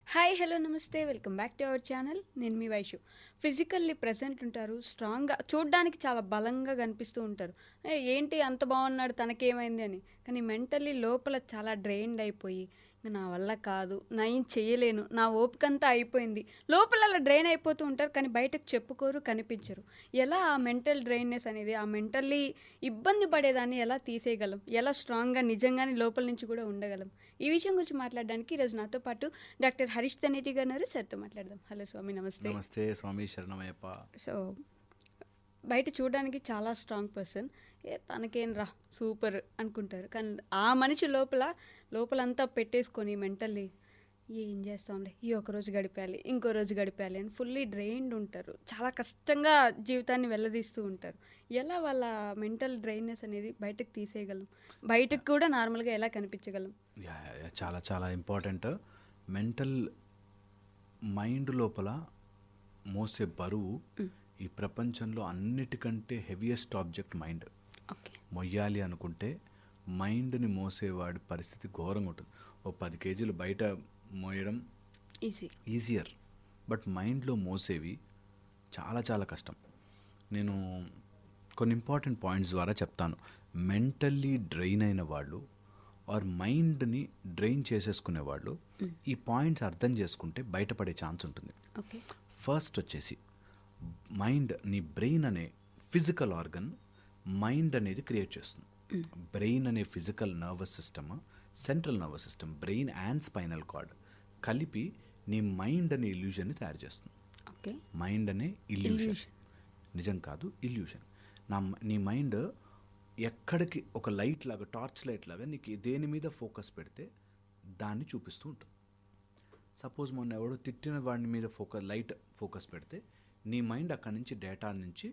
Hi hello నమస్తే welcome back to our channel. నేను మీ Vaishu. Physically present ఉంటారు, స్ట్రాంగ్గా చూడడానికి చాలా బలంగా కనిపిస్తూ ఉంటారు. ఏంటి అంత బాగున్నాడు తనకేమైంది అని. కానీ మెంటల్లీ లోపల చాలా డ్రైన్డ్ అయిపోయి నా వల్ల కాదు, నా ఏం చేయలేను, నా ఓపికంతా అయిపోయింది, లోపల అలా డ్రైన్ అయిపోతూ ఉంటారు. కానీ బయటకు చెప్పుకోరు, కనిపించరు. ఎలా ఆ మెంటల్ డ్రైన్నెస్ అనేది, ఆ మెంటల్లీ ఇబ్బంది పడేదాన్ని ఎలా తీసేయగలం, ఎలా స్ట్రాంగ్గా నిజంగానే లోపల నుంచి కూడా ఉండగలం, ఈ విషయం గురించి మాట్లాడడానికి ఈరోజు నాతో పాటు డాక్టర్ హరీష్ తనేటి గారు ఉన్నారు. సార్తో మాట్లాడదాం. హలో స్వామి, నమస్తే. నమస్తే స్వామి, శరణమయ్యప్ప. సో బయట చూడడానికి చాలా స్ట్రాంగ్ పర్సన్, తనకేం రా సూపర్ అనుకుంటారు. కానీ ఆ మనిషి లోపలంతా పెట్టేసుకొని మెంటల్లీ ఏం చేస్తాంలే, ఈ ఒక రోజు గడిపేయాలి, ఇంకో రోజు గడిపేయాలి అని ఫుల్లీ డ్రైన్డ్ ఉంటారు. చాలా కష్టంగా జీవితాన్ని వెళ్ళదీస్తూ ఉంటారు. ఎలా వాళ్ళ మెంటల్ డ్రైన్నెస్ అనేది బయటకు తీసేయగలం, బయటకు కూడా నార్మల్గా ఎలా కనిపించగలం? చాలా చాలా ఇంపార్టెంట్. మెంటల్ మైండ్ లోపల మోసే బరువు ఈ ప్రపంచంలో అన్నిటికంటే హెవియెస్ట్ ఆబ్జెక్ట్ మైండ్. మొయ్యాలి అనుకుంటే మైండ్ని మోసేవాడి పరిస్థితి ఘోరంగా ఉంటుంది. ఓ 10 కేజీలు బయట మోయడం ఈజియర్, బట్ మైండ్లో మోసేవి చాలా చాలా కష్టం. నేను కొన్ని ఇంపార్టెంట్ పాయింట్స్ ద్వారా చెప్తాను. మెంటల్లీ డ్రైన్ అయిన వాళ్ళు ఆర్ మైండ్ని డ్రైన్ చేసేసుకునేవాళ్ళు ఈ పాయింట్స్ అర్థం చేసుకుంటే బయటపడే ఛాన్స్ ఉంటుంది. ఫస్ట్ వచ్చేసి మైండ్, నీ బ్రెయిన్ అనే ఫిజికల్ ఆర్గన్ మైండ్ అనేది క్రియేట్ చేస్తుంది. బ్రెయిన్ అనే physical nervous system, central nervous system, brain and spinal cord కలిపి నీ మైండ్ అనే ఇల్యూజన్ని తయారు చేస్తుంది. మైండ్ అనే ఇల్యూషన్, నిజం కాదు, ఇల్యూషన్. నీ మైండ్ ఎక్కడికి ఒక లైట్ లాగా, టార్చ్ లైట్ లాగా నీకు దేని మీద ఫోకస్ పెడితే దాన్ని చూపిస్తూ ఉంటుంది. సపోజ్ మొన్న ఎవడో తిట్టిన వాడి మీద లైట్ ఫోకస్ పెడితే నీ మైండ్ అక్కడి నుంచి డేటా నుంచి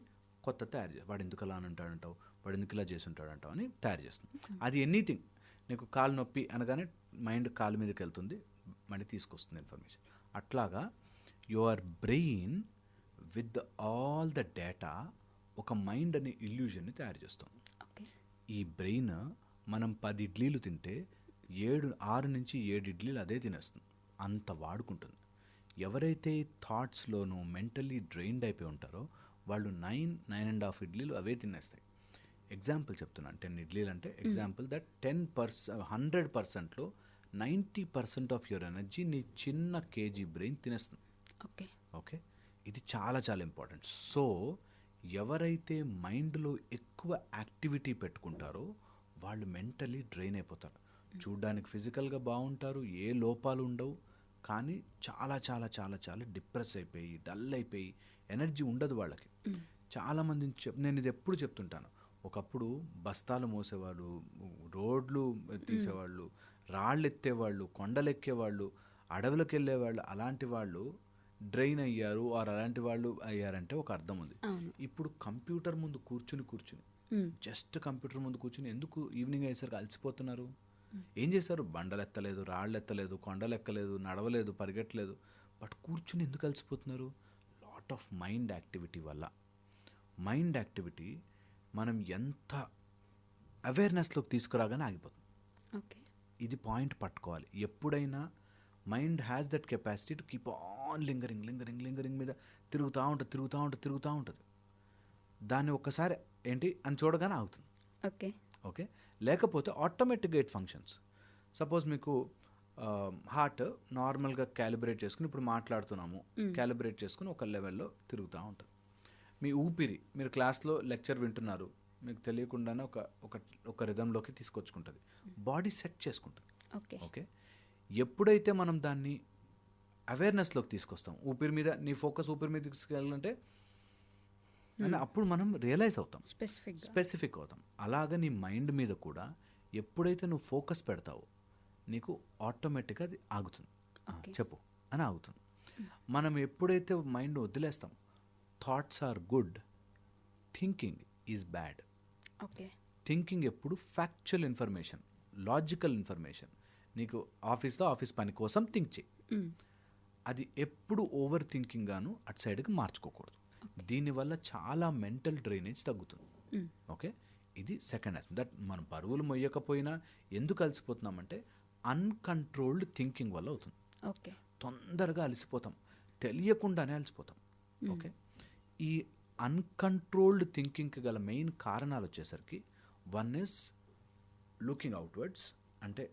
కొత్త తయారు చేసి, వాడు ఎందుకు అలా అని అంటాడంటావు, వాడు ఎందుకు ఇలా చేసి ఉంటాడంటావు అని తయారు చేస్తుంది. అది ఎనీథింగ్. నీకు కాలు నొప్పి అనగానే మైండ్ కాలు మీదకి వెళ్తుంది, మళ్ళీ తీసుకొస్తుంది ఇన్ఫర్మేషన్. అట్లాగా your brain with all the data ఒక మైండ్ అనే ఇల్యూజన్ని తయారు చేస్తాం. ఈ బ్రెయిన్ మనం 10 ఇడ్లీలు తింటే 6 నుంచి 7 ఇడ్లీలు అదే తినేస్తుంది, అంత వాడుకుంటుంది. ఎవరైతే థాట్స్లోనూ మెంటల్లీ డ్రైన్డ్ అయిపోయి ఉంటారో వాళ్ళు 9.5 ఇడ్లీలు అవే తినేస్తాయి. ఎగ్జాంపుల్ చెప్తున్నాను, 10 ఇడ్లీలు అంటే ఎగ్జాంపుల్ దట్ 100%లో 90% ఆఫ్ యువర్ ఎనర్జీ నీ చిన్న కేజీ బ్రెయిన్ తినేస్తుంది. ఓకే, ఇది చాలా చాలా ఇంపార్టెంట్. సో ఎవరైతే మైండ్లో ఎక్కువ యాక్టివిటీ పెట్టుకుంటారో వాళ్ళు మెంటల్లీ డ్రైన్ అయిపోతారు. చూడ్డానికి ఫిజికల్గా బాగుంటారు, ఏ లోపాలు ఉండవు, కానీ చాలా చాలా చాలా చాలా డిప్రెస్ అయిపోయి, డల్ అయిపోయి, ఎనర్జీ ఉండదు వాళ్ళకి. చాలామంది నేను ఇది ఎప్పుడు చెప్తుంటాను, ఒకప్పుడు బస్తాలు మోసేవాళ్ళు, రోడ్లు తీసేవాళ్ళు, రాళ్ళు ఎత్తేవాళ్ళు, కొండలు ఎక్కేవాళ్ళు, అడవులకు వెళ్ళేవాళ్ళు, అలాంటి వాళ్ళు డ్రైన్ అయ్యారు ఆర్ అలాంటి వాళ్ళు అయ్యారంటే ఒక అర్థం ఉంది. ఇప్పుడు కంప్యూటర్ ముందు కూర్చుని జస్ట్ కంప్యూటర్ ముందు కూర్చుని ఎందుకు ఈవినింగ్ అయ్యేసరికి అలసిపోతున్నారు? ఏం చేశారు? బండలు ఎత్తలేదు, రాళ్ళు ఎత్తలేదు, కొండలు ఎక్కలేదు, నడవలేదు, పరిగెట్టలేదు, బట్ కూర్చుని ఎందుకు అలసిపోతున్నారు? లాట్ ఆఫ్ మైండ్ యాక్టివిటీ వల్ల. మైండ్ యాక్టివిటీ మనం ఎంత అవేర్నెస్లోకి తీసుకురాగానే ఆగిపోతుంది. ఇది పాయింట్ పట్టుకోవాలి. ఎప్పుడైనా mind has that capacity to keep on lingering మీద తిరుగుతూ ఉంటుంది. దాన్ని ఒక్కసారి ఏంటి అని చూడగానే ఆగుతుంది. ఓకే, లేకపోతే ఆటోమేటిక్గా ఇట్ ఫంక్షన్స్. సపోజ్ మీకు హార్ట్ నార్మల్గా క్యాలిబ్రేట్ చేసుకుని, ఇప్పుడు మాట్లాడుతున్నాము, క్యాలిబ్రేట్ చేసుకుని ఒక లెవెల్లో తిరుగుతూ ఉంటుంది. మీ ఊపిరి, మీరు క్లాస్లో లెక్చర్ వింటున్నారు, మీకు తెలియకుండానే ఒక రిథంలోకి తీసుకొచ్చుకుంటుంది, బాడీ సెట్ చేసుకుంటుంది. ఓకే, ఎప్పుడైతే మనం దాన్ని అవేర్నెస్లోకి తీసుకొస్తాం, ఊపిరి మీద నీ ఫోకస్ ఊపిరి మీద తీసుకెళ్ళాలంటే అని అప్పుడు మనం రియలైజ్ అవుతాం, స్పెసిఫిక్ అవుతాం. అలాగ నీ మైండ్ మీద కూడా ఎప్పుడైతే నువ్వు ఫోకస్ పెడతావో నీకు ఆటోమేటిక్గా అది ఆగుతుంది. చెప్పు అని ఆగుతుంది. మనం ఎప్పుడైతే మైండ్ వదిలేస్తాం, thoughts are good, thinking is bad. Thinking ఎప్పుడు ఫ్యాక్చువల్ ఇన్ఫర్మేషన్, లాజికల్ ఇన్ఫర్మేషన్. నీకు ఆఫీస్ పని కోసం థింక్ చేయి, అది ఎప్పుడు ఓవర్ థింకింగ్ గాను అటు సైడ్కి మార్చుకోకూడదు. దీనివల్ల చాలా మెంటల్ డ్రైనేజ్ తగ్గుతుంది. ఓకే, ఇది సెకండ్ ఆస్పెక్ట్. దట్ మనం బరువులు మొయ్యకపోయినా ఎందుకు అలసిపోతున్నామంటే అన్కంట్రోల్డ్ థింకింగ్ వల్ల అవుతుంది. ఓకే. తొందరగా అలసిపోతాం, తెలియకుండానే అలసిపోతాం. ఓకే, ఈ అన్కంట్రోల్డ్ థింకింగ్కి గల మెయిన్ కారణాలు వచ్చేసరికి వన్ ఇస్ లుకింగ్ అవుట్వర్డ్స్, అంటే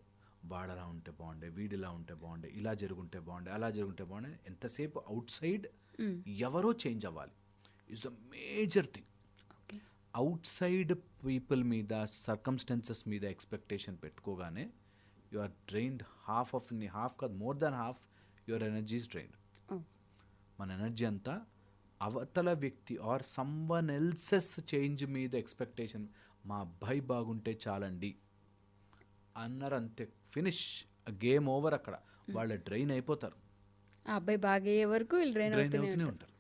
వాడలా ఉంటే బాగుండే, వీడిలా ఉంటే బాగుండే, ఇలా జరుగుంటే బాగుండే, అలా జరుగుంటే బాగుండే. ఎంతసేపు అవుట్ సైడ్ ఎవరో చేంజ్ అవ్వాలి is the major thing. Outside people మీద, సర్కమ్స్టెన్సెస్ మీద ఎక్స్పెక్టేషన్ పెట్టుకోగానే యు ఆర్ డ్రైన్డ్. హాఫ్ కాదు, more than half your energy is drained. మన ఎనర్జీ అంతా అవతల వ్యక్తి ఆర్ సమ్వన్ ఎల్సెస్ చేంజ్ మీద ఎక్స్పెక్టేషన్. మా అబ్బాయి బాగుంటే చాలండి అన్నారు, అంతే, ఫినిష్, గేమ్ ఓవర్. అక్కడ వాళ్ళు డ్రైన్ అయిపోతారు. ఆ అబ్బాయి బాగయ్యే వరకు వీళ్ళు డ్రైన్ అవుతూనే ఉంటారు.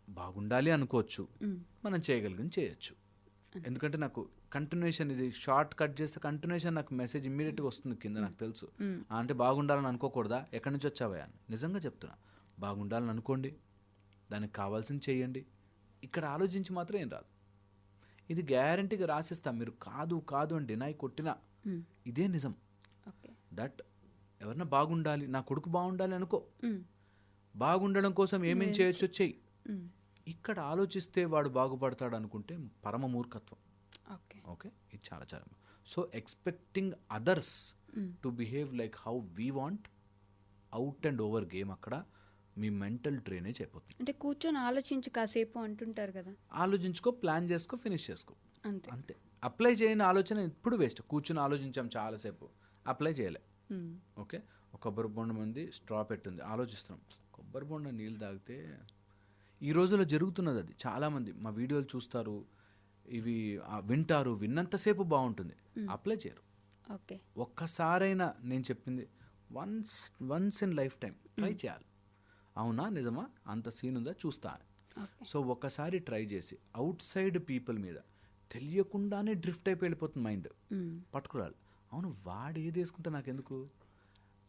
బాగుండాలి అనుకోవచ్చు, మనం చేయగలిగింది చేయొచ్చు. ఎందుకంటే నాకు కంటిన్యూషన్, ఇది షార్ట్ కట్ చేస్తే కంటిన్యూషన్ నాకు మెసేజ్ ఇమ్మీడియట్గా వస్తుంది కింద, నాకు తెలుసు. అంటే బాగుండాలని అనుకోకూడదా, ఎక్కడి నుంచి వచ్చావా అని. నిజంగా చెప్తున్నా, బాగుండాలని అనుకోండి, దానికి కావాల్సింది చేయండి. ఇక్కడ ఆలోచించి మాత్రం ఏం రాదు. ఇది గ్యారంటీగా రాసిస్తాం. మీరు కాదు కాదు అని డినై కొట్టినా ఇదే నిజం. దట్ ఎవరన్నా బాగుండాలి, నా కొడుకు బాగుండాలి అనుకో, బాగుండడం కోసం ఏమేం చేయొచ్చో చెయ్యి. ఇక్కడ ఆలోచిస్తే వాడు బాగుపడతాడు అనుకుంటే పరమ మూర్ఖత్వం. ఓకే, ఇది చాలా చాలా. So expecting others to behave like how we want, out and over game. అక్కడ మీ మెంటల్ డ్రైనేజ్ అయిపోతుంది. అంటే కూర్చొని ఆలోచించు కాసేపు అంటుంటారు కదా. ఆలోచించుకో, ప్లాన్ చేసుకో, ఫినిష్ చేసుకో, అంతే అంతే. అప్లై చేయని ఆలోచన ఇప్పుడు వేస్ట్. కూర్చొని ఆలోచించాం చాలాసేపు, అప్లై చేయలే. ఓకే, ఒక కొబ్బరి బొండం ఉంది, స్ట్రా పెట్టింది, ఆలోచిస్తున్నాం, కొబ్బరి బొండం నీళ్ళు తాగితే. ఈ రోజుల్లో జరుగుతున్నది అది. చాలామంది మా వీడియోలు చూస్తారు, ఇవి వింటారు, విన్నంతసేపు బాగుంటుంది, అప్లై చేయరు. ఓకే, ఒక్కసారైనా నేను చెప్పింది once in life time try చేయాలి. అవునా, నిజమా, అంత సీన్ ఉందా, చూస్తా. సో ఒక్కసారి ట్రై చేసి అవుట్ సైడ్ పీపుల్ మీద తెలియకుండానే డ్రిఫ్ట్ అయిపోయి వెళ్ళిపోతుంది మైండ్. పట్టుకురాలి. అవును, వాడు ఏది వేసుకుంటే నాకెందుకు,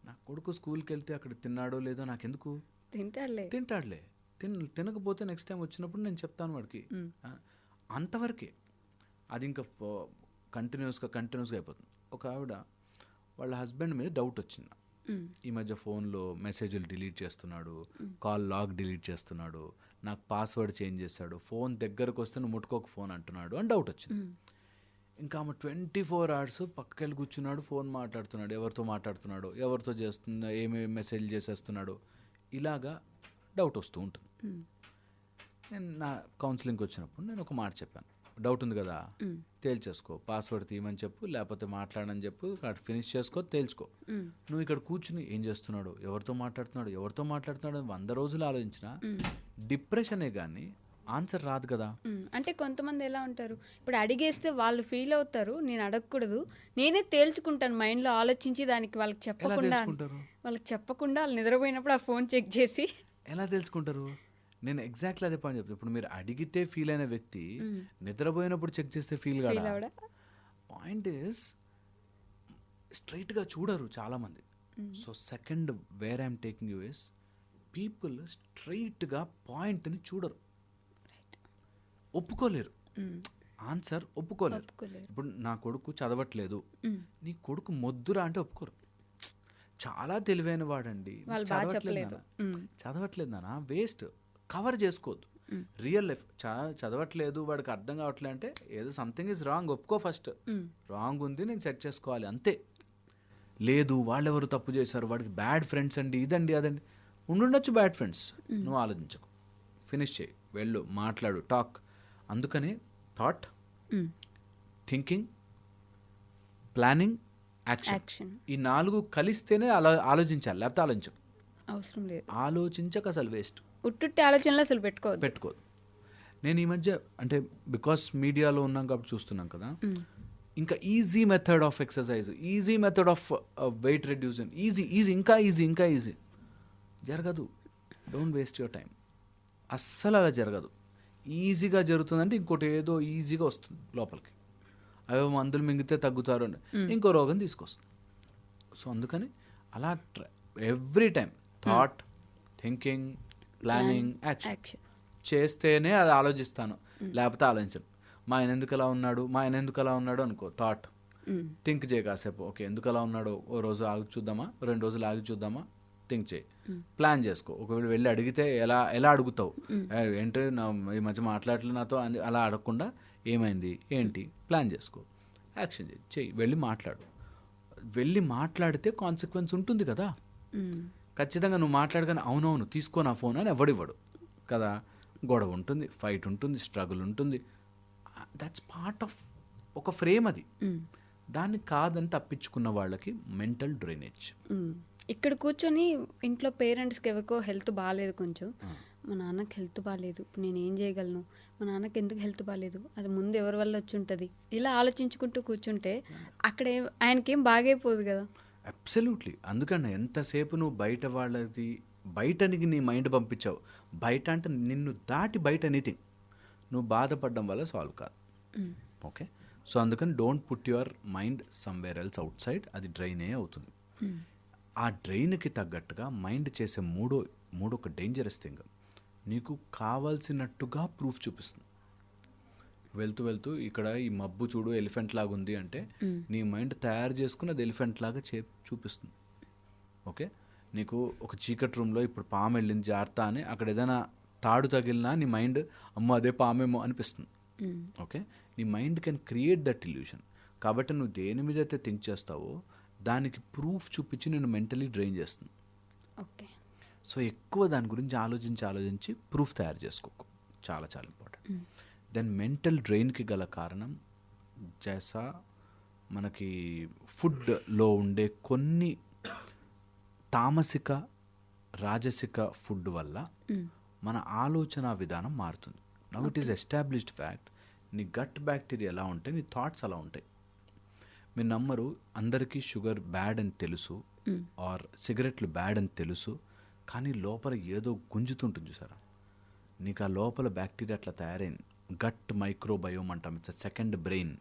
నా కొడుకు స్కూల్కి వెళ్తే అక్కడ తిన్నాడో లేదో నాకెందుకు, తింటాడులే, తినకపోతే నెక్స్ట్ టైం వచ్చినప్పుడు నేను చెప్తాను వాడికి, అంతవరకే. అది ఇంకా కంటిన్యూస్గా అయిపోతుంది. ఒక ఆవిడ వాళ్ళ హస్బెండ్ మీద డౌట్ వచ్చింది. ఈ మధ్య ఫోన్లో మెసేజ్లు డిలీట్ చేస్తున్నాడు, కాల్ లాగ్ డిలీట్ చేస్తున్నాడు, నాకు పాస్వర్డ్ చేంజ్ చేశాడు, ఫోన్ దగ్గరకు వస్తే నువ్వు ముట్టుకోక ఫోన్ అంటున్నాడు అని డౌట్ వచ్చింది. ఇంకా ఆమె 24 hours పక్కకెళ్ళి కూర్చున్నాడు, ఫోన్ మాట్లాడుతున్నాడు, ఎవరితో మాట్లాడుతున్నాడు, ఎవరితో చేస్తున్నా, ఏమేమి మెసేజ్ చేసేస్తున్నాడు, ఇలాగా డౌట్ వస్తూ ఉంటుంది. నేను నా కౌన్సిలింగ్కి వచ్చినప్పుడు నేను ఒక మాట చెప్పాను, డౌట్ ఉంది కదా, తేల్చేసుకో, పాస్వర్డ్ తీయమని చెప్పు, లేకపోతే మాట్లాడని చెప్పు, ఫినిష్ చేసుకో, తేల్చుకో. నువ్వు ఇక్కడ కూర్చుని ఏం చేస్తున్నాడు, ఎవరితో మాట్లాడుతున్నాడు 100 రోజులు ఆలోచించినా డిప్రెషనే కానీ ఆన్సర్ రాదు కదా. అంటే కొంతమంది ఎలా ఉంటారు, ఇప్పుడు అడిగేస్తే వాళ్ళు ఫీల్ అవుతారు, నేను అడగకూడదు, నేనే తేల్చుకుంటాను మైండ్లో ఆలోచించి, దానికి వాళ్ళకి చెప్పకుండా వాళ్ళు నిద్రపోయినప్పుడు ఆ ఫోన్ చెక్ చేసి ఎలా తెలుసుకుంటారు. నేను ఎగ్జాక్ట్లీ అదే పాయింట్ చెప్తాను. ఇప్పుడు మీరు అడిగితే ఫీల్ అయిన వ్యక్తి నిద్రపోయినప్పుడు చెక్ చేస్తే ఫీల్ కాదా. పాయింట్ ఈస్ స్ట్రైట్గా చూడరు చాలామంది. So second where I'm taking you is, people స్ట్రైట్గా పాయింట్ని చూడరు, ఒప్పుకోలేరు, ఆన్సర్ ఒప్పుకోలేరు. ఇప్పుడు నా కొడుకు చదవట్లేదు, నీ కొడుకు మొద్దురా అంటే ఒప్పుకోరు. చాలా తెలివైన వాడండి, చదవట్లేదు నాన్న, వేస్ట్, కవర్ చేసుకోవద్దు. రియల్ లైఫ్ చదవట్లేదు, వాడికి అర్థం కావట్లేదు అంటే ఏదో సంథింగ్ ఈజ్ రాంగ్, ఒప్పుకో ఫస్ట్. రాంగ్ ఉంది, నేను సెట్ చేసుకోవాలి, అంతే. లేదు వాళ్ళెవరు తప్పు చేశారు, వాడికి బ్యాడ్ ఫ్రెండ్స్ అండి, ఇదండి అదండి, ఉండుండొచ్చు బ్యాడ్ ఫ్రెండ్స్, నువ్వు ఆలోచించకు, ఫినిష్ చేయి, వెళ్ళు, మాట్లాడు, టాక్. అందుకని థాట్, థింకింగ్, ప్లానింగ్, యాక్షన్, ఈ 4 కలిస్తేనే ఆలోచించాలి, లేకపోతే ఆలోచించకు. అవసరం లేదు, ఆలోచించక అసలు వేస్ట్. ఉట్టుట్టి ఆలోచనలు అసలు పెట్టుకోదు. నేను ఈ మధ్య అంటే బికాస్ మీడియాలో ఉన్నాం కాబట్టి చూస్తున్నాం కదా, ఇంకా easy method of exercise, easy method of weight reducing, ఇంకా ఈజీ జరగదు. Don't waste your time. అస్సలు అలా జరగదు. ఈజీగా జరుగుతుందంటే ఇంకోటి ఏదో ఈజీగా వస్తుంది లోపలికి, అవే మందులు మింగితే తగ్గుతారు అని ఇంకో రోగం తీసుకొస్తుంది. సో అందుకని అలా every time thought, thinking, planning, action చేస్తేనే అది ఆలోచిస్తాను, లేకపోతే ఆలోచించను. మా ఆయన ఎందుకు అలా ఉన్నాడు, మా ఆయన ఎందుకు అలా ఉన్నాడు అనుకో థాట్. థింక్ చేయి కాసేపు, ఓకే ఎందుకు అలా ఉన్నాడో ఓ రోజు ఆగి చూద్దామా, 2 రోజులు ఆగి చూద్దామా, థింక్ చేయి, ప్లాన్ చేసుకో. ఒకవేళ వెళ్ళి అడిగితే ఎలా ఎలా అడుగుతావు, ఏంటి నా ఈ మధ్య మాట్లాడలేదు నాతో అని అలా అడగకుండా ఏమైంది ఏంటి ప్లాన్ చేసుకో, యాక్షన్ చెయ్యి, వెళ్ళి మాట్లాడు. వెళ్ళి మాట్లాడితే కాన్సిక్వెన్స్ ఉంటుంది కదా. ఖచ్చితంగా నువ్వు మాట్లాడగానే అవునవును తీసుకో నా ఫోన్ అని ఎవడివ్వడు కదా. గొడవ ఉంటుంది, ఫైట్ ఉంటుంది, స్ట్రగుల్ ఉంటుంది. దట్స్ పార్ట్ ఆఫ్ ఒక ఫ్రేమ్ అది. దాన్ని కాదని తప్పించుకున్న వాళ్ళకి మెంటల్ డ్రైనేజ్. ఇక్కడ కూర్చొని ఇంట్లో పేరెంట్స్కి ఎవరికో హెల్త్ బాగాలేదు, కొంచెం మా నాన్నకి హెల్త్ బాగాలేదు, ఇప్పుడు నేను ఏం చేయగలను, మా నాన్నకి ఎందుకు హెల్త్ బాగాలేదు, అది ముందు ఎవరి వల్ల వచ్చి ఉంటుంది, ఇలా ఆలోచించుకుంటూ కూర్చుంటే అక్కడ ఆయనకేం బాగైపోదు కదా. అబ్సల్యూట్లీ. అందుకని ఎంతసేపు నువ్వు బయట వాళ్ళది బయటనికి నీ మైండ్ పంపించావు. బయట అంటే నిన్ను దాటి బయట ఎనీథింగ్ నువ్వు బాధపడడం వల్ల సాల్వ్ కాదు. ఓకే, సో అందుకని don't put your mind somewhere else out side. అది డ్రైనే అవుతుంది. ఆ డ్రైన్కి తగ్గట్టుగా మైండ్ చేసే మూడొక డేంజరస్ థింగ్, నీకు కావాల్సినట్టుగా ప్రూఫ్ చూపిస్తుంది. వెళ్తూ వెళ్తూ ఇక్కడ ఈ మబ్బు చూడు ఎలిఫెంట్ లాగా ఉంది అంటే నీ మైండ్ తయారు చేసుకుని అది ఎలిఫెంట్ లాగా చూపిస్తుంది. ఓకే, నీకు ఒక చీకటి రూమ్లో ఇప్పుడు పాము వెళ్ళింది జాగ్రత్త అని అక్కడ ఏదైనా తాడు తగిలినా నీ మైండ్ అమ్మో అదే పామేమో అనిపిస్తుంది. ఓకే, నీ mind can create that illusion. కాబట్టి నువ్వు దేని మీద అయితే థింక్ చేస్తావో దానికి ప్రూఫ్ చూపించి నేను మెంటలీ డ్రైన్ చేస్తుంది. ఓకే, సో ఎక్కువ దాని గురించి ఆలోచించి ప్రూఫ్ తయారు చేసుకోకు. చాలా చాలా ఇంపార్టెంట్. దెన్ మెంటల్ డ్రైన్కి గల కారణం జైసా మనకి ఫుడ్లో ఉండే కొన్ని తామసిక రాజసిక ఫుడ్ వల్ల మన ఆలోచన విధానం మారుతుంది. Now it is established fact. నీ గట్ బ్యాక్టీరియా ఎలా ఉంటే నీ థాట్స్ అలా ఉంటాయి. మీరు నమ్మరు, అందరికీ షుగర్ బ్యాడ్ అని తెలుసు ఆర్ సిగరెట్లు బ్యాడ్ అని తెలుసు, కానీ లోపల ఏదో గుంజుతుంటుంది చూసారా. నీకు ఆ లోపల బ్యాక్టీరియా అట్లా తయారైంది. గట్ మైక్రోబయోమ్ అంటాం, ఇట్స్ సెకండ్ బ్రెయిన్.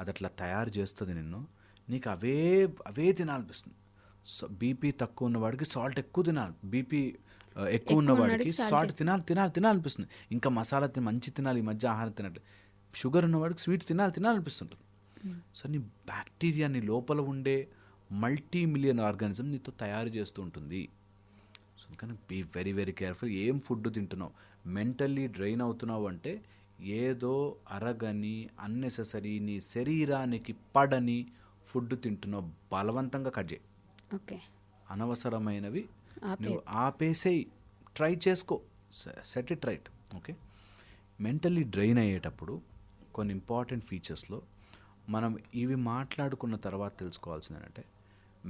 అది అట్లా తయారు చేస్తుంది నిన్ను. నీకు అవే తినాలనిపిస్తుంది. బీపీ తక్కువ ఉన్నవాడికి సాల్ట్ ఎక్కువ తినాలి, బీపీ ఎక్కువ ఉన్నవాడికి సాల్ట్ తినాలనిపిస్తుంది. ఇంకా మసాలా మంచి తినాలి, ఈ మధ్య ఆహారం తినట్టు. షుగర్ ఉన్నవాడికి స్వీట్ తినాలనిపిస్తుంటుంది. సో నీ బ్యాక్టీరియా నీ లోపల ఉండే మల్టీ మిలియన్ ఆర్గానిజం నీతో తయారు చేస్తూ ఉంటుంది. సో అందుకని బీ వెరీ వెరీ కేర్ఫుల్. ఏం ఫుడ్ తింటున్నావు, మెంటల్లీ డ్రైన్ అవుతున్నావు అంటే ఏదో అరగని అన్నెసెసరీ నీ శరీరానికి పడని ఫుడ్ తింటున్నావు. బలవంతంగా కట్ చేయి. ఓకే, అనవసరమైనవి నువ్వు ఆపేసేయి, ట్రై చేసుకో, set it right. Okay, mentally drain అయ్యేటప్పుడు కొన్ని ఇంపార్టెంట్ ఫీచర్స్లో మనం ఇవి మాట్లాడుకున్న తర్వాత తెలుసుకోవాల్సింది ఏంటంటే,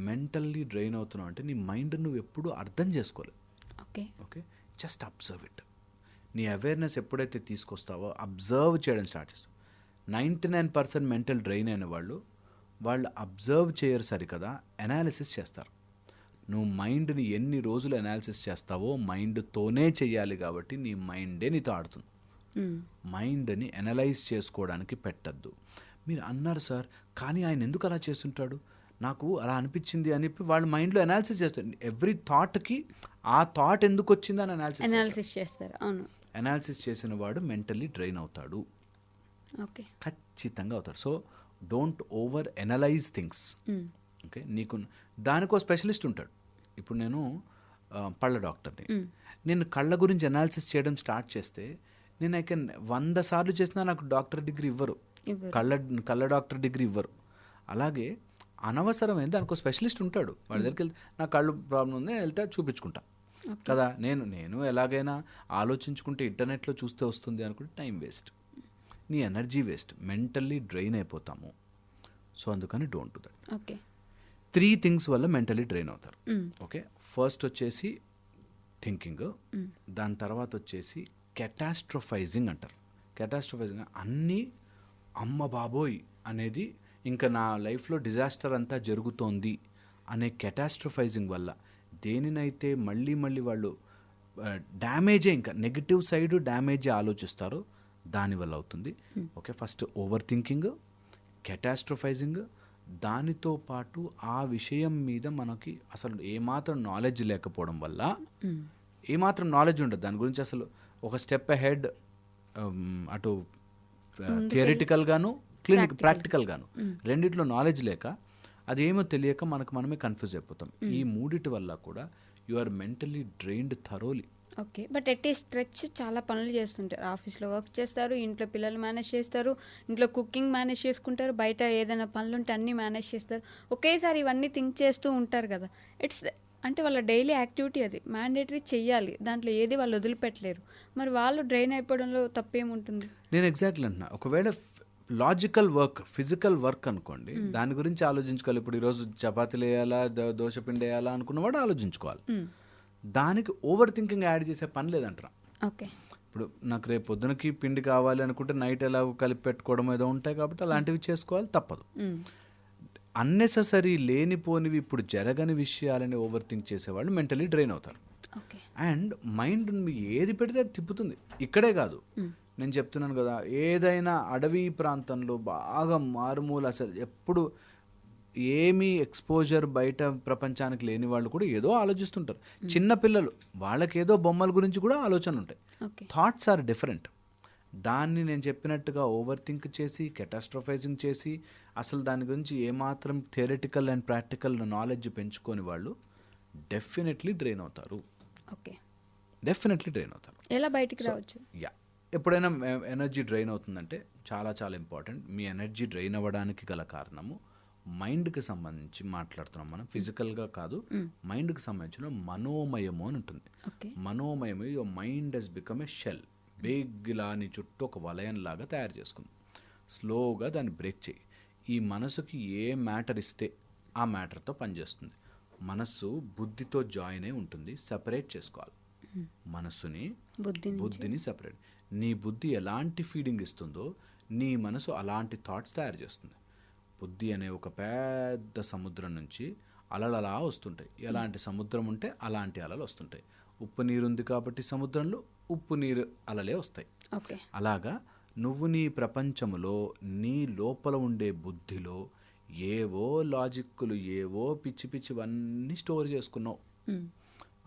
మెంటల్లీ డ్రైన్ అవుతున్నావు అంటే నీ మైండ్ నువ్వు ఎప్పుడూ అర్థం చేసుకోలేదు. Okay okay, just observe it. నీ అవేర్నెస్ ఎప్పుడైతే తీసుకొస్తావో అబ్జర్వ్ చేయడం స్టార్ట్ చేస్తావు. 99% మెంటల్ డ్రైన్ అయిన వాళ్ళు అబ్జర్వ్ చేయరు సరికదా, అనాలిసిస్ చేస్తారు. నువ్వు మైండ్ని ఎన్ని రోజులు అనాలిసిస్ చేస్తావో మైండ్తోనే చెయ్యాలి. కాబట్టి నీ మైండే నీతో ఆడుతుంది. మైండ్ని అనలైజ్ చేసుకోవడానికి పెట్టద్దు. మీరు అన్నారు సార్, కానీ ఆయన ఎందుకు అలా చేస్తుంటాడు, నాకు అలా అనిపించింది అని చెప్పి వాళ్ళ మైండ్లో అనాలిసిస్ చేస్తారు. ఎవ్రీ థాట్కి ఆ థాట్ ఎందుకు వచ్చింది అని అనాలిసిస్ చేస్తారు. అవును, అనాలిసిస్ చేసిన వాడు మెంటల్లీ డ్రైన్ అవుతాడు. ఓకే, ఖచ్చితంగా అవుతాడు. So don't over analyse things. Okay, నీకు దానికో స్పెషలిస్ట్ ఉంటాడు. ఇప్పుడు నేను పళ్ళ డాక్టర్ని, నేను కళ్ళ గురించి అనాలిసిస్ చేయడం స్టార్ట్ చేస్తే నేను 100 సార్లు చేసినా నాకు డాక్టర్ డిగ్రీ ఇవ్వరు, కళ్ళ డాక్టర్ డిగ్రీ ఇవ్వరు. అలాగే అనవసరమైన దానికో స్పెషలిస్ట్ ఉంటాడు. వాడి దగ్గరికి వెళ్తే నాకు కళ్ళు ప్రాబ్లం ఉంది, వెళ్తే చూపించుకుంటా కదా. నేను ఎలాగైనా ఆలోచించుకుంటే ఇంటర్నెట్లో చూస్తే వస్తుంది అనుకుంటే టైం వేస్ట్, నీ ఎనర్జీ వేస్ట్, మెంటల్లీ డ్రైన్ అయిపోతాము. సో అందుకని don't do that. Okay, 3 things వల్ల మెంటల్లీ డ్రైన్ అవుతారు. ఓకే, ఫస్ట్ వచ్చేసి థింకింగ్, దాని తర్వాత వచ్చేసి కెటాస్ట్రోఫైజింగ్ అంటారు. కెటాస్ట్రోఫైజింగ్ అన్నీ అమ్మ బాబోయ్ అనేది ఇంకా నా లైఫ్లో డిజాస్టర్ అంతా జరుగుతోంది అనే కెటాస్ట్రోఫైజింగ్ వల్ల దేనినైతే మళ్ళీ వాళ్ళు డ్యామేజే, ఇంకా నెగిటివ్ సైడ్ డ్యామేజే ఆలోచిస్తారో దానివల్ల అవుతుంది. ఓకే, ఫస్ట్ ఓవర్ థింకింగ్, కెటాస్ట్రోఫైజింగ్, దానితో పాటు ఆ విషయం మీద మనకి అసలు ఏమాత్రం నాలెడ్జ్ లేకపోవడం వల్ల, ఏమాత్రం నాలెడ్జ్ ఉండదు దాని గురించి, అసలు ఒక స్టెప్ అహెడ్ అటు థియరిటికల్ గాను ప్రాక్టికల్ గాను రెండిట్లో నాలెడ్జ్ లేక అది ఏమో తెలియక మనమే కన్ఫ్యూజ్ అయిపోతాం. ఈ మూడిటి వల్ల కూడా you are mentally drained thoroughly. Okay. But at ఈ స్ట్రెచ్ చాలా పనులు చేస్తుంటారు. ఆఫీస్లో వర్క్ చేస్తారు, ఇంట్లో పిల్లలు మేనేజ్ చేస్తారు, ఇంట్లో కుకింగ్ మేనేజ్ చేసుకుంటారు, బయట ఏదైనా పనులు ఉంటే అన్నీ మేనేజ్ చేస్తారు. ఒకేసారి ఇవన్నీ థింక్ చేస్తూ ఉంటారు కదా. అంటే వాళ్ళ డైలీ యాక్టివిటీ అది మ్యాండేటరీ చెయ్యాలి, దాంట్లో ఏది వాళ్ళు వదిలిపెట్టలేరు. మరి వాళ్ళు డ్రైన్ అయిపోవడంలో తప్పేముంటుంది? నేను ఎగ్జాక్ట్లీ అంటున్నా, ఒకవేళ లాజికల్ వర్క్, ఫిజికల్ వర్క్ అనుకోండి, దాని గురించి ఆలోచించుకోవాలి. ఇప్పుడు ఈరోజు చపాతీలు వేయాలా, దోశపిండి వేయాలా అనుకున్నవాడు ఆలోచించుకోవాలి. దానికి ఓవర్ థింకింగ్ యాడ్ చేసే పని లేదంటారా. ఓకే. ఇప్పుడు నాకు రేపు పొద్దునకి పిండి కావాలి అనుకుంటే నైట్ ఎలా కలిపి పెట్టుకోవడం ఏదో ఉంటాయి కాబట్టి అలాంటివి చేసుకోవాలి, తప్పదు. అన్నెసెసరీ లేనిపోనివి ఇప్పుడు జరగని విషయాలని ఓవర్ థింక్ చేసేవాళ్ళు మెంటలీ డ్రైన్ అవుతారు. అండ్ మైండ్ ఏది పెడితే అది తిప్పుతుంది. ఇక్కడే కాదు, నేను చెప్తున్నాను కదా, ఏదైనా అడవి ప్రాంతంలో బాగా మారుమూల, అసలు ఎప్పుడు ఏమీ ఎక్స్పోజర్ బయట ప్రపంచానికి లేని వాళ్ళు కూడా ఏదో ఆలోచిస్తుంటారు. చిన్నపిల్లలు, వాళ్ళకి ఏదో బొమ్మల గురించి కూడా ఆలోచనలు ఉంటాయి. Thoughts are different. దాన్ని నేను చెప్పినట్టుగా ఓవర్ థింక్ చేసి కెటాస్ట్రోఫైజింగ్ చేసి అసలు దాని గురించి ఏమాత్రం థియరిటికల్ అండ్ ప్రాక్టికల్ నాలెడ్జ్ పెంచుకొని వాళ్ళు డెఫినెట్లీ డ్రైన్ అవుతారు. ఓకే. డెఫినెట్లీ డ్రైన్ అవుతారు. ఎలా బయటికి రావచ్చు? ఎప్పుడైనా ఎనర్జీ డ్రైన్ అవుతుందంటే చాలా చాలా ఇంపార్టెంట్. మీ ఎనర్జీ డ్రైన్ అవ్వడానికి గల కారణము మైండ్కి సంబంధించి మాట్లాడుతున్నాం మనం, ఫిజికల్గా కాదు. మైండ్కి సంబంధించిన మనోమయము అని ఉంటుంది. మనోమయము, your mind has become a shell. Big ఇలా నీ చుట్టూ ఒక వలయంలాగా తయారు చేసుకుంది. స్లోగా దాన్ని బ్రేక్ చేయి. ఈ మనసుకి ఏ మ్యాటర్ ఇస్తే ఆ మ్యాటర్తో పనిచేస్తుంది. మనస్సు బుద్ధితో జాయిన్ అయి ఉంటుంది, సెపరేట్ చేసుకోవాలి మనస్సుని, బుద్ధిని సెపరేట్. నీ బుద్ధి ఎలాంటి ఫీడింగ్ ఇస్తుందో నీ మనసు అలాంటి థాట్స్ తయారు చేస్తుంది. బుద్ధి అనే ఒక పెద్ద సముద్రం నుంచి అలలు అలా వస్తుంటాయి. ఎలాంటి సముద్రం ఉంటే అలాంటి అలలు వస్తుంటాయి. ఉప్పు నీరు ఉంది కాబట్టి సముద్రంలో ఉప్పు నీరు అలలే వస్తాయి. అలాగా నువ్వు నీ ప్రపంచంలో నీ లోపల ఉండే బుద్ధిలో ఏవో లాజిక్కులు, ఏవో పిచ్చి పిచ్చివన్నీ స్టోర్ చేసుకున్నావు.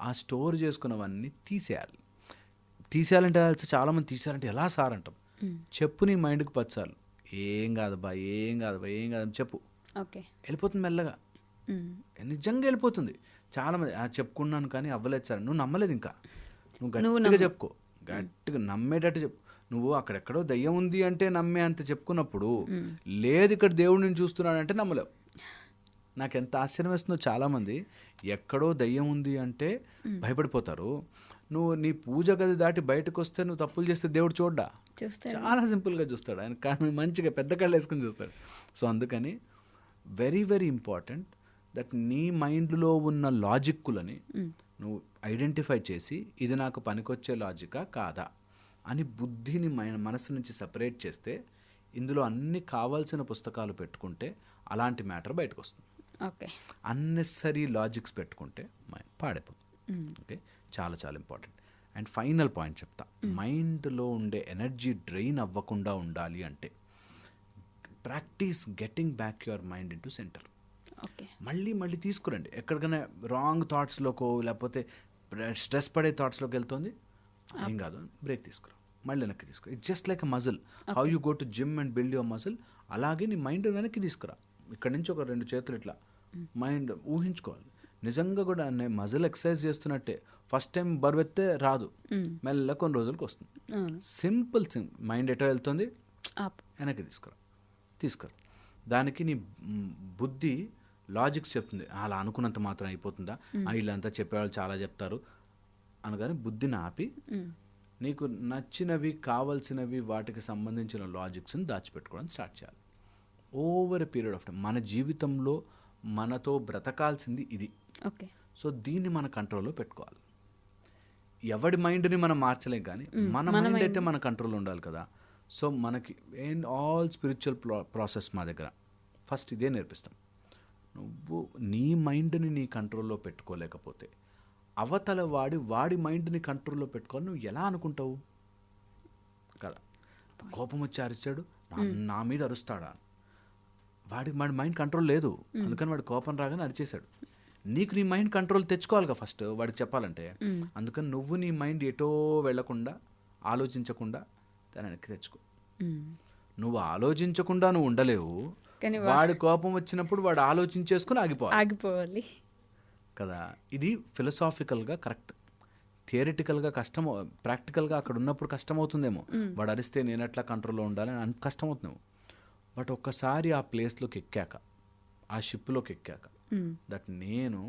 ఆ స్టోర్ చేసుకున్నవన్నీ తీసేయాలంటే చాలామంది తీసేయాలంటే ఎలా సార్ అంటాం. చెప్పు నీ మైండ్కి 10 సార్లు, ఏం కాదు బా, ఏం కాదు బా, ఏం కాదు చెప్పు. వెళ్ళిపోతుంది మెల్లగా, నిజంగా వెళ్ళిపోతుంది. చాలామంది చెప్పుకున్నాను కానీ అవ్వలేదు సార్. నువ్వు నమ్మలేదు, ఇంకా నువ్వు గట్టిగా చెప్పుకో, గట్టిగా నమ్మేటట్టు చెప్పు. నువ్వు అక్కడెక్కడో దయ్యం ఉంది అంటే నమ్మే అంత చెప్పుకున్నప్పుడు, లేదు ఇక్కడ దేవుడు నేను చూస్తున్నాడంటే నమ్మలేవు. నాకు ఎంత ఆశ్చర్యం వేస్తుందో, చాలామంది ఎక్కడో దయ్యం ఉంది అంటే భయపడిపోతారు. నువ్వు నీ పూజ గది దాటి బయటకు వస్తే నువ్వు తప్పులు చేస్తే దేవుడు చూడ్డా, చాలా సింపుల్గా చూస్తాడు. ఆయన కానీ మంచిగా పెద్ద కళ్ళు వేసుకొని చూస్తాడు. సో అందుకని వెరీ వెరీ ఇంపార్టెంట్ దట్ నీ మైండ్లో ఉన్న లాజిక్కులని నువ్వు ఐడెంటిఫై చేసి ఇది నాకు పనికొచ్చే లాజికా కాదా అని బుద్ధిని మనసు నుంచి సపరేట్ చేస్తే, ఇందులో అన్ని కావాల్సిన పుస్తకాలు పెట్టుకుంటే అలాంటి మ్యాటర్ బయటకు వస్తుంది. అన్నెసరీ లాజిక్స్ పెట్టుకుంటే మైండ్ పాడైపోతుంది. ఓకే, చాలా చాలా ఇంపార్టెంట్. అండ్ ఫైనల్ పాయింట్ చెప్తా, మైండ్లో ఉండే ఎనర్జీ డ్రైన్ అవ్వకుండా ఉండాలి అంటే practice getting back your mind into centre. మళ్ళీ తీసుకురండి. ఎక్కడికైనా రాంగ్ థాట్స్లోకో లేకపోతే స్ట్రెస్ పడే థాట్స్లోకి వెళ్తుంది, ఏం కాదు, బ్రేక్ తీసుకురా, మళ్ళీ వెనక్కి తీసుకురా. It's just like a muscle. How you go to gym and build your muscle, అలాగే నీ మైండ్ వెనక్కి తీసుకురా. ఇక్కడ నుంచి ఒక 2 చేతులు ఇట్లా మైండ్ ఊహించుకోవాలి. నిజంగా కూడా నేను మజిల్ ఎక్సర్సైజ్ చేస్తున్నట్టే. ఫస్ట్ టైం బరువెత్తే రాదు, మెల్ల కొన్ని రోజులకు వస్తుంది. సింపుల్ మైండ్ ఎటో వెళ్తుంది, వెనక్కి తీసుకురా. దానికి నీ బుద్ధి లాజిక్స్ చెప్తుంది, అలా అనుకున్నంత మాత్రం అయిపోతుందా, వీళ్ళంతా చెప్పేవాళ్ళు చాలా చెప్తారు అనగానే బుద్ధిని ఆపి నీకు నచ్చినవి, కావాల్సినవి, వాటికి సంబంధించిన లాజిక్స్ని దాచిపెట్టుకోవడం స్టార్ట్ చేయాలి. Over a period of time. మన జీవితంలో మనతో బ్రతకాల్సింది ఇది. సో దీన్ని మన కంట్రోల్లో పెట్టుకోవాలి. ఎవడి మైండ్ని మనం మార్చలేం, కానీ మన మైండ్ అయితే మన కంట్రోల్లో ఉండాలి కదా. సో మనకి ఆల్ స్పిరిచువల్ ప్రాసెస్ మా దగ్గర ఫస్ట్ ఇదే నేర్పిస్తాం. నువ్వు నీ మైండ్ని నీ కంట్రోల్లో పెట్టుకోలేకపోతే అవతల వాడి మైండ్ని కంట్రోల్లో పెట్టుకోవాలి నువ్వు ఎలా అనుకుంటావు కదా. కోపం వచ్చి అరిచాడు, నా మీద అరుస్తాడా, వాడి మైండ్ కంట్రోల్ లేదు, అందుకని వాడి కోపం రాగానే అరిచేశాడు. నీకు నీ మైండ్ కంట్రోల్ తెచ్చుకోవాలిగా ఫస్ట్ వాడికి చెప్పాలంటే. అందుకని నువ్వు నీ మైండ్ ఎటో వెళ్లకుండా, ఆలోచించకుండా దాన్ని వెనక్కి తెచ్చుకో. నువ్వు ఆలోచించకుండా నువ్వు ఉండలేవు, కానీ వాడి కోపం వచ్చినప్పుడు వాడు ఆలోచించేసుకుని ఆగిపోవాలి ఆగిపోవాలి. కదా. ఇది ఫిలసాఫికల్గా కరెక్ట్. థియరిటికల్గా కష్టం, ప్రాక్టికల్గా అక్కడ ఉన్నప్పుడు కష్టమవుతుందేమో, వాడు అరిస్తే నేను ఎట్లా కంట్రోల్లో ఉండాలని కష్టమవుతుందేమో. బట్ ఒక్కసారి ఆ ప్లేస్లోకి ఎక్కాక, ఆ షిప్లోకి ఎక్కాక, దట్ నేను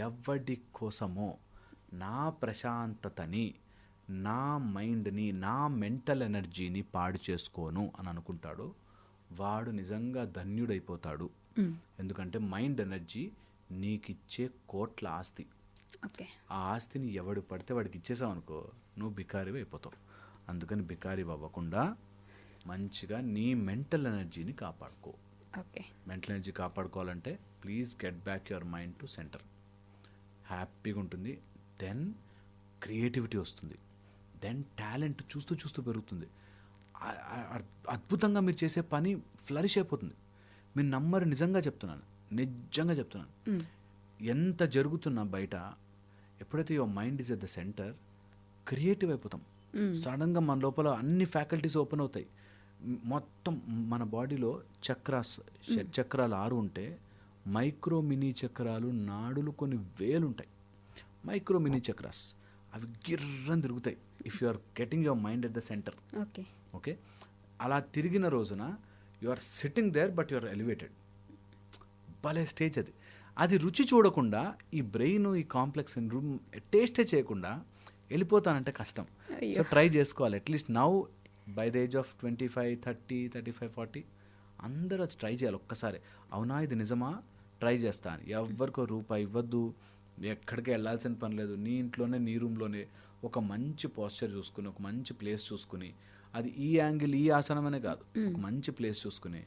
ఎవడి కోసమో నా ప్రశాంతతని, నా మైండ్ని, నా మెంటల్ ఎనర్జీని పాడు చేసుకోను అని అనుకుంటాడు, వాడు నిజంగా ధన్యుడైపోతాడు. ఎందుకంటే మైండ్ ఎనర్జీ నీకిచ్చే కోట్ల ఆస్తి. ఓకే. ఆ ఆస్తిని ఎవడు పడితే వాడికి ఇచ్చేసావు అనుకో, నువ్వు బికారి అయిపోతావు. అందుకని బికారి అవ్వకుండా మంచిగా నీ మెంటల్ ఎనర్జీని కాపాడుకో. ఓకే. మెంటల్ ఎనర్జీ కాపాడుకోవాలంటే please get back your mind to centre. హ్యాపీగా ఉంటుంది. దెన్ క్రియేటివిటీ వస్తుంది. దెన్ టాలెంట్ చూస్తూ చూస్తూ పెరుగుతుంది. అద్భుతంగా మీరు చేసే పని ఫ్లరిష్ అయిపోతుంది. మీరు నమ్మరు, నిజంగా చెప్తున్నాను, నిజంగా చెప్తున్నాను. ఎంత జరుగుతున్నా బయట, ఎప్పుడైతే your mind is at the centre, creative అయిపోతాం. సడన్గా మన లోపల అన్ని ఫ్యాకల్టీస్ ఓపెన్ అవుతాయి. మొత్తం మన బాడీలో చక్రాస్, చక్రాలు 6 ఉంటే మైక్రో మినీ చక్రాలు, నాడులు కొన్ని వేలు ఉంటాయి. మైక్రో మినీ చక్రాస్ అవి గిర్రని తిరుగుతాయి if you are getting your mind at the centre. Okay. Okay. అలా తిరిగిన రోజున you are sitting there but you are elevated. భలే స్టేజ్ అది. అది రుచి చూడకుండా ఈ బ్రెయిన్, ఈ కాంప్లెక్స్ రూమ్ టేస్టే చేయకుండా వెళ్ళిపోతానంటే కష్టం. సో ట్రై చేసుకోవాలి. At least now by the age of 25, 30, 35, 40 అందరూ అది ట్రై చేయాలి ఒక్కసారి. అవునా ఇది నిజమా, ట్రై చేస్తాను. ఎవరికో రూపాయి ఇవ్వద్దు, ఎక్కడికి వెళ్ళాల్సిన పని లేదు. నీ ఇంట్లోనే, నీ రూమ్లోనే ఒక మంచి పోస్చర్ చూసుకుని, ఒక మంచి ప్లేస్ చూసుకుని, అది ఈ యాంగిల్, ఈ ఆసనమనే కాదు, ఒక మంచి ప్లేస్ చూసుకుని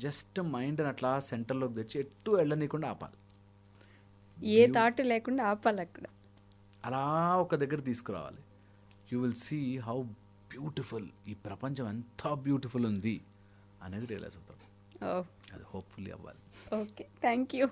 జస్ట్ మైండ్ని అట్లా సెంటర్లోకి తెచ్చి ఎట్టు వెళ్ళనీయకుండా ఆపాలి. ఏ థాట్ లేకుండా ఆపాలి అక్కడ. అలా ఒక దగ్గర తీసుకురావాలి. You will see how beautiful ఈ ప్రపంచం, ఎంత బ్యూటిఫుల్ ఉంది అనేది రియలైజ్ అవుతాం. అది హోప్ఫుల్లీ అవ్వాలి. ఓకే. Thank you.